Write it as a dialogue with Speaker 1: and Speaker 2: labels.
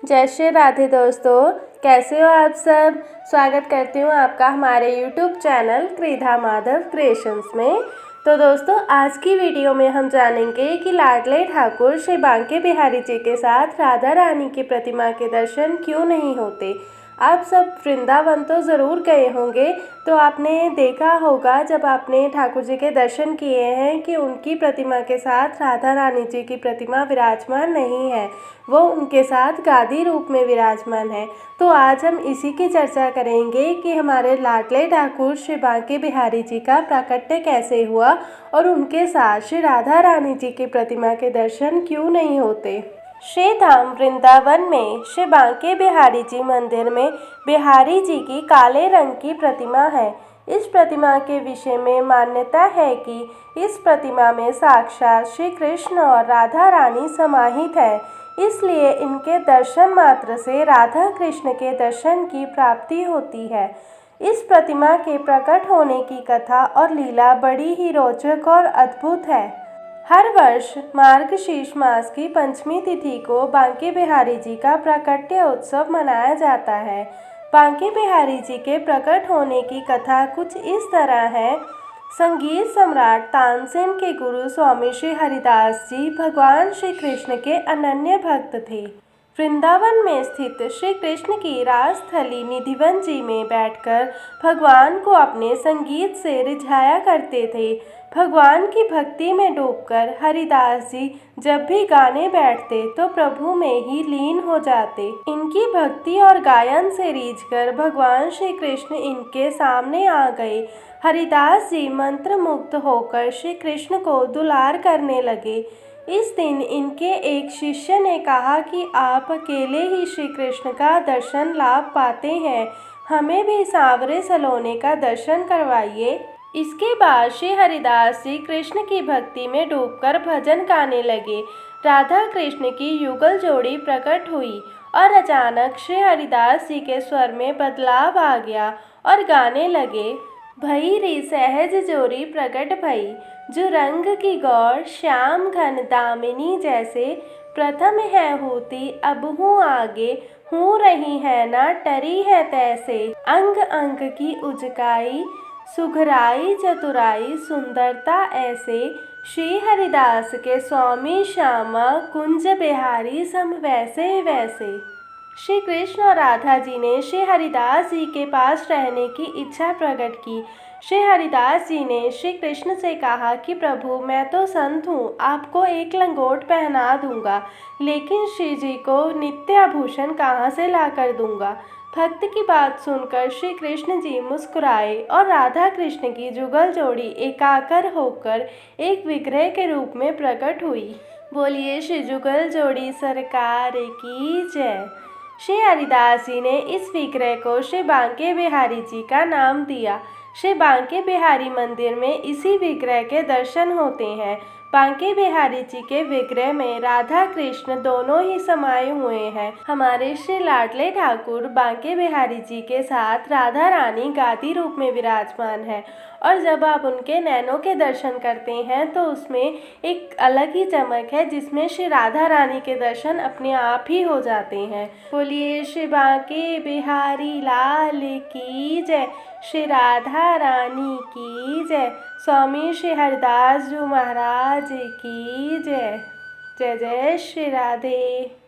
Speaker 1: जय श्री राधे दोस्तों, कैसे हो आप सब। स्वागत करती हूँ आपका हमारे YouTube चैनल कृधा माधव क्रिएशंस में। तो दोस्तों, आज की वीडियो में हम जानेंगे कि लाडले ठाकुर श्री बांके बिहारी जी के साथ राधा रानी की प्रतिमा के दर्शन क्यों नहीं होते। आप सब वृंदावन तो ज़रूर गए होंगे, तो आपने देखा होगा जब आपने ठाकुर जी के दर्शन किए हैं कि उनकी प्रतिमा के साथ राधा रानी जी की प्रतिमा विराजमान नहीं है, वो उनके साथ गादी रूप में विराजमान है। तो आज हम इसी की चर्चा करेंगे कि हमारे लाडले ठाकुर श्री बांके बिहारी जी का प्राकट्य कैसे हुआ और उनके साथ श्री राधा रानी जी की प्रतिमा के दर्शन क्यों नहीं होते। श्री धाम वृंदावन में श्री बांके बिहारी जी मंदिर में बिहारी जी की काले रंग की प्रतिमा है। इस प्रतिमा के विषय में मान्यता है कि इस प्रतिमा में साक्षात श्री कृष्ण और राधा रानी समाहित है, इसलिए इनके दर्शन मात्र से राधा कृष्ण के दर्शन की प्राप्ति होती है। इस प्रतिमा के प्रकट होने की कथा और लीला बड़ी ही रोचक और अद्भुत है। हर वर्ष मार्गशीर्ष मास की पंचमी तिथि को बांके बिहारी जी का प्राकट्य उत्सव मनाया जाता है। बांके बिहारी जी के प्रकट होने की कथा कुछ इस तरह है। संगीत सम्राट तानसेन के गुरु स्वामी श्री हरिदास जी भगवान श्री कृष्ण के अनन्य भक्त थे। वृंदावन में स्थित श्री कृष्ण की राजस्थली निधिवन जी में बैठकर भगवान को अपने संगीत से रिझाया करते थे। भगवान की भक्ति में डूबकर हरिदास जी जब भी गाने बैठते तो प्रभु में ही लीन हो जाते। इनकी भक्ति और गायन से रीझकर भगवान श्री कृष्ण इनके सामने आ गए। हरिदास जी मंत्रमुग्ध होकर श्री कृष्ण को दुलार करने लगे। इस दिन इनके एक शिष्य ने कहा कि आप अकेले ही श्री कृष्ण का दर्शन लाभ पाते हैं, हमें भी सांवरे सलोने का दर्शन करवाइए। इसके बाद श्री हरिदास जी कृष्ण की भक्ति में डूबकर भजन गाने लगे। राधा कृष्ण की युगल जोड़ी प्रकट हुई और अचानक श्री हरिदास जी के स्वर में बदलाव आ गया और गाने लगे। भई री सहज जोरी प्रकट भई, जो रंग की गौर श्याम घन दामिनी जैसे, प्रथम है होती अब हूँ आगे, हूँ रही है ना टरी है तैसे। अंग अंग की उजकाई, सुघराई चतुराई सुंदरता ऐसे, श्री हरिदास के स्वामी श्यामा कुंज बिहारी सम वैसे वैसे। श्री कृष्ण और राधा जी ने श्री हरिदास जी के पास रहने की इच्छा प्रकट की। श्री हरिदास जी ने श्री कृष्ण से कहा कि प्रभु, मैं तो संत हूँ, आपको एक लंगोट पहना दूंगा, लेकिन श्री जी को नित्य आभूषण कहाँ से ला कर दूंगा। भक्त की बात सुनकर श्री कृष्ण जी मुस्कुराए और राधा कृष्ण की जुगल जोड़ी एकाकर होकर एक विग्रह के रूप में प्रकट हुई। बोलिए श्री जुगल जोड़ी सरकार की जय। श्री हरिदास जी ने इस विग्रह को श्री बांके बिहारी जी का नाम दिया। श्री बांके बिहारी मंदिर में इसी विग्रह के दर्शन होते हैं। बांके बिहारी जी के विग्रह में राधा कृष्ण दोनों ही समाये हुए हैं। हमारे श्री लाडले ठाकुर बांके बिहारी जी के साथ राधा रानी गादी रूप में विराजमान है, और जब आप उनके नैनों के दर्शन करते हैं तो उसमें एक अलग ही चमक है, जिसमें श्री राधा रानी के दर्शन अपने आप ही हो जाते हैं। बोलिए श्री बांके बिहारी लाल की जय, श्री राधा रानी की जय, स्वामी श्री हरिदास जी महाराज की जय। जय जय श्री राधे।